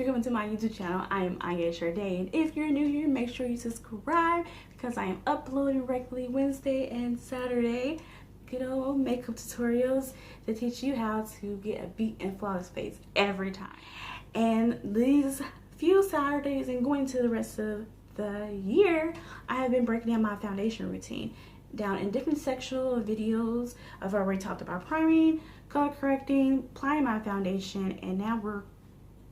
for coming to my YouTube channel. I am Anya Sharday, and if you're new here, make sure you subscribe because I am uploading regularly Wednesday and Saturday. Good old makeup tutorials to teach you how to get a beat and flawless face every time. And these few Saturdays and going to the rest of the year, I have been breaking down my foundation routine down in different sectional videos. I've already talked about priming, color correcting, applying my foundation, and now we're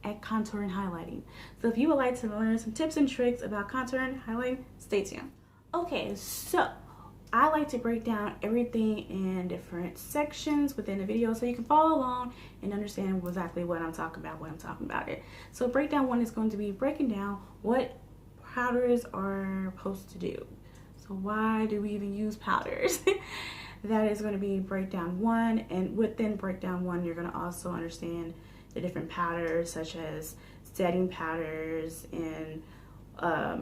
at contour and highlighting. So if you would like to learn some tips and tricks about contour and highlighting, stay tuned. Okay, so I like to break down everything in different sections within the video so you can follow along and understand exactly what I'm talking about when I'm talking about it. So breakdown one is going to be breaking down what powders are supposed to do. So why do we even use powders? That is going to be breakdown one, and within breakdown one you're going to also understand the different powders such as setting powders and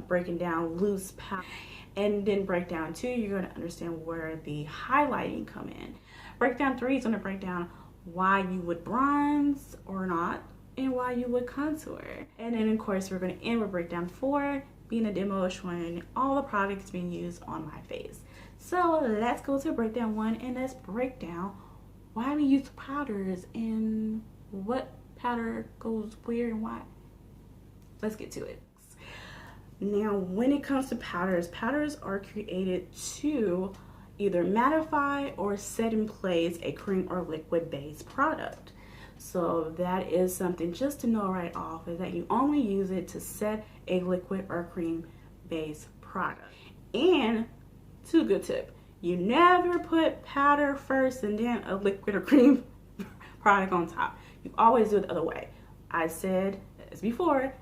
breaking down loose powder. And then breakdown two, you're going to understand where the highlighting come in. Breakdown three is going to break down why you would bronze or not and why you would contour. And then of course we're going to end with breakdown four, being a demo showing all the products being used on my face. So let's go to breakdown one and let's break down why we use powders and what powder goes where and why. Let's get to it. Now, when it comes to powders, powders are created to either mattify or set in place a cream or liquid based product. So that is something just to know right off, is that you only use it to set a liquid or cream based product. And two good tip, you never put powder first and then a liquid or cream product on top. You always do it the other way. I said as before,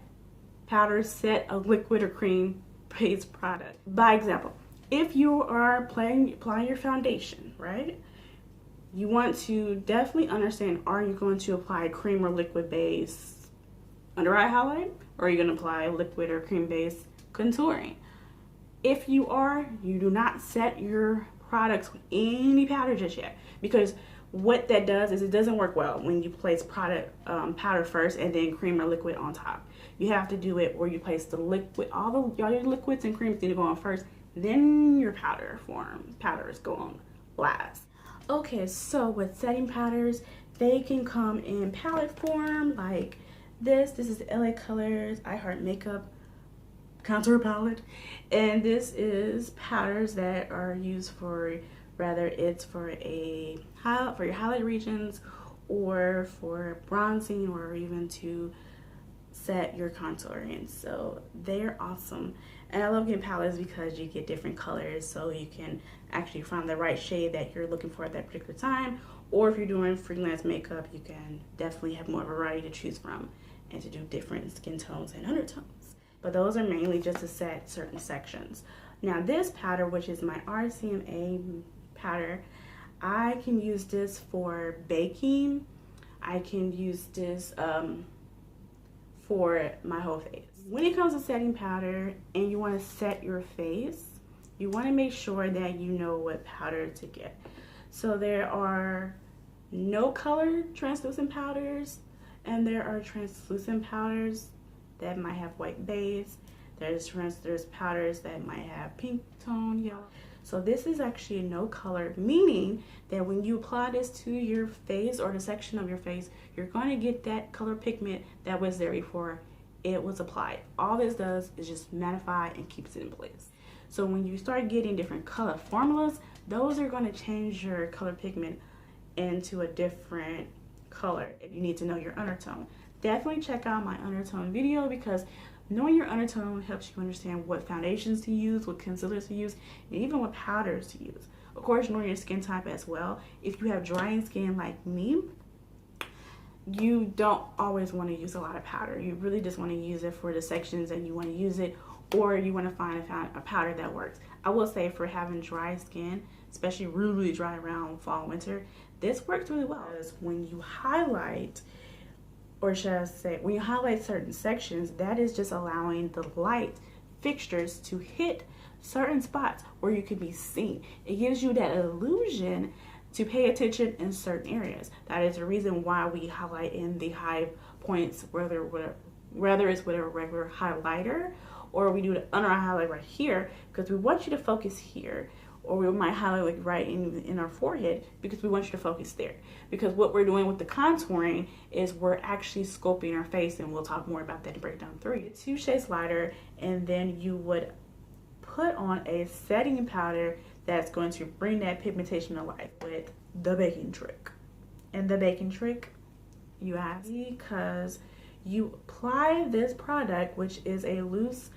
powder set a liquid or cream based product. By example, if you are applying your foundation, right? You want to definitely understand, are you going to apply cream or liquid base under eye highlight, or are you going to apply liquid or cream base contouring? If you are, you do not set your products with any powder just yet, because what that does is it doesn't work well when you place powder first and then cream or liquid on top. You have to do it where you place the liquid, all your liquids and creams need to go on first, then your powders go on last. Okay, so with setting powders, they can come in palette form like this. This is LA Colors I Heart Makeup contour palette, and this is powders that are used for, whether it's for your highlight regions or for bronzing or even to set your contouring. So they're awesome, and I love getting palettes because you get different colors, so you can actually find the right shade that you're looking for at that particular time. Or if you're doing freelance makeup, you can definitely have more variety to choose from and to do different skin tones and undertones. But those are mainly just to set certain sections. Now this powder, which is my RCMA powder, I can use this for baking. I can use this for my whole face. When it comes to setting powder and you want to set your face, you want to make sure that you know what powder to get. So there are no color translucent powders, and there are translucent powders that might have white base. There's powders that might have pink tone, yellow. So this is actually no color, meaning that when you apply this to your face or the section of your face, you're going to get that color pigment that was there before it was applied. All this does is just mattify and keeps it in place. So when you start getting different color formulas, those are going to change your color pigment into a different color. You need to know your undertone. Definitely check out my undertone video, because knowing your undertone helps you understand what foundations to use, what concealers to use, and even what powders to use. Of course, knowing your skin type as well. If you have drying skin like me, you don't always want to use a lot of powder. You really just want to use it for the sections and you want to use it, or you want to find a powder that works. I will say for having dry skin, especially really dry around fall, winter, this works really well. Because when you highlight, or should I say, when you highlight certain sections, that is just allowing the light fixtures to hit certain spots where you can be seen. It gives you that illusion to pay attention in certain areas. That is the reason why we highlight in the high points, whether whether it's with a regular highlighter or we do the under eye highlight right here, because we want you to focus here, or we might highlight like right in our forehead because we want you to focus there. Because what we're doing with the contouring is we're actually sculpting our face, and we'll talk more about that in breakdown 3. 2 shades lighter, and then you would put on a setting powder that's going to bring that pigmentation to life with the baking trick. And the baking trick, you ask, because you apply this product, which is a loose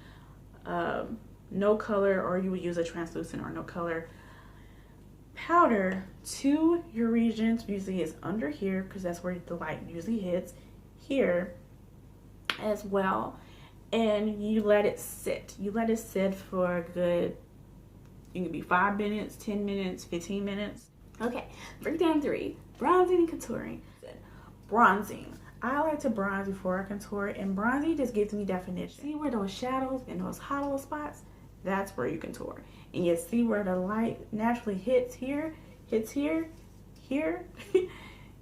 no color, or you would use a translucent or no color powder to your regions. Usually it's under here because that's where the light usually hits, here as well, and you let it sit. You let it sit for a good, it can be 5 minutes, 10 minutes, 15 minutes. Okay, breakdown 3, bronzing and contouring. Bronzing. I like to bronze before I contour, and bronzing just gives me definition. See where those shadows and those hollow spots? That's where you contour. And you see where the light naturally hits here, here,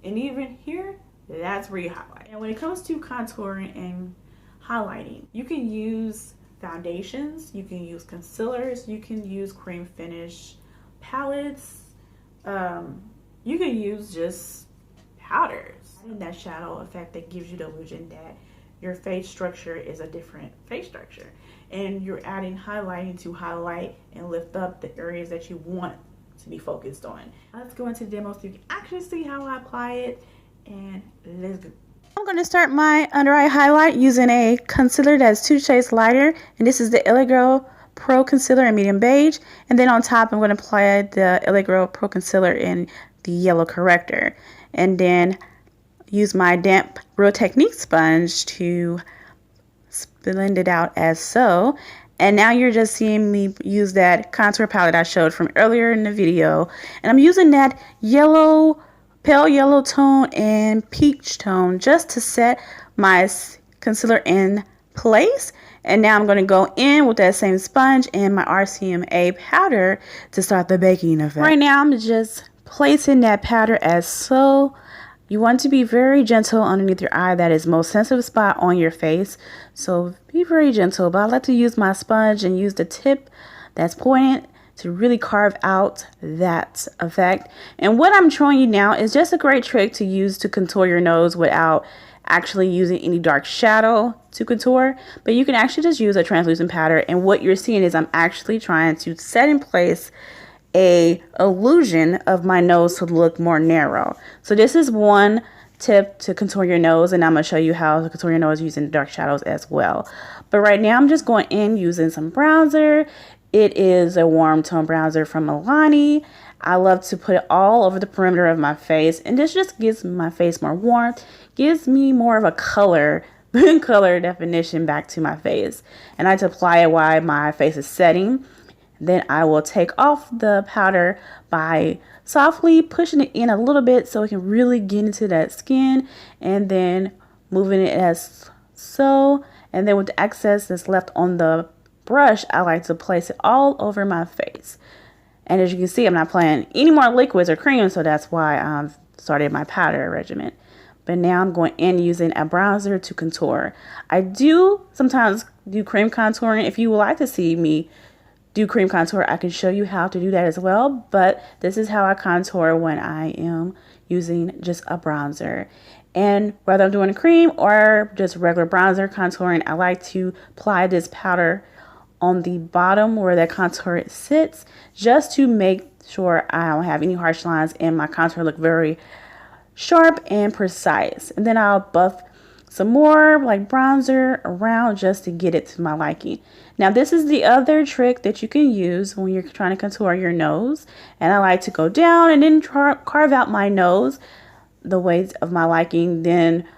and even here, that's where you highlight. And when it comes to contouring and highlighting, you can use foundations, you can use concealers, you can use cream finish palettes, you can use just powders. And that shadow effect that gives you the illusion that your face structure is a different face structure, and you're adding highlighting to highlight and lift up the areas that you want to be focused on. Let's go into the demo so you can actually see how I apply it, and let's go. I'm going to start my under eye highlight using a concealer that's 2 shades lighter, and this is the LA Girl Pro Concealer in medium beige, and then on top I'm going to apply the LA Girl Pro Concealer in the yellow corrector, and then use my damp Real Technique sponge to blend it out as so. And now you're just seeing me use that contour palette I showed from earlier in the video, and I'm using that yellow, pale yellow tone and peach tone just to set my concealer in place. And now I'm going to go in with that same sponge and my RCMA powder to start the baking effect. Right now I'm just placing that powder as so. You want to be very gentle underneath your eye. That is most sensitive spot on your face. So be very gentle. But I like to use my sponge and use the tip that's pointed to really carve out that effect. And what I'm showing you now is just a great trick to use to contour your nose without actually using any dark shadow to contour. But you can actually just use a translucent powder. And what you're seeing is I'm actually trying to set in place a illusion of my nose to look more narrow. So this is one tip to contour your nose, and I'm going to show you how to contour your nose using dark shadows as well. But right now I'm just going in using some bronzer. It is a warm tone bronzer from Milani. I love to put it all over the perimeter of my face, and this just gives my face more warmth, gives me more of a color definition back to my face. And I like to apply it while my face is setting. Then I will take off the powder by softly pushing it in a little bit so it can really get into that skin, and then moving it as so. And then with the excess that's left on the brush, I like to place it all over my face. And as you can see, I'm not applying any more liquids or cream, so that's why I've started my powder regimen. But now I'm going in using a bronzer to contour. I do sometimes do cream contouring. If you would like to see me do cream contour, I can show you how to do that as well, but this is how I contour when I am using just a bronzer. And whether I'm doing a cream or just regular bronzer contouring, I like to apply this powder on the bottom where that contour sits, just to make sure I don't have any harsh lines and my contour look very sharp and precise. And then I'll buff some more like bronzer around just to get it to my liking. Now this is the other trick that you can use when you're trying to contour your nose, and I like to go down and then carve out my nose the way of my liking, then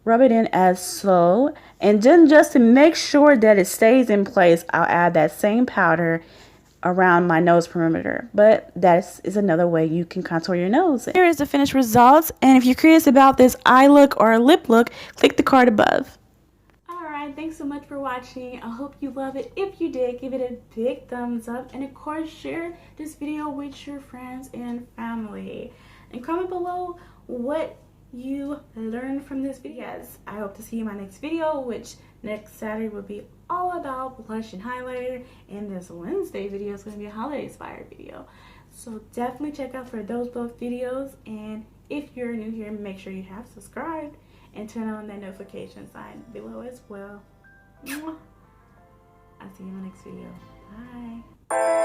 rub it in as so, and then just to make sure that it stays in place, I'll add that same powder around my nose perimeter. But that is another way you can contour your nose. Here is the finished results, and if you're curious about this eye look or lip look, click the card above. Alright, thanks so much for watching. I hope you love it. If you did, give it a big thumbs up, and of course share this video with your friends and family, and comment below what you learned from this video. Yes, I hope to see you in my next video, which next Saturday will be all about blush and highlighter, and this Wednesday video is going to be a holiday inspired video. So definitely check out for those both videos, and if you're new here, make sure you have subscribed and turn on that notification sign below as well. I'll see you in my next video. Bye.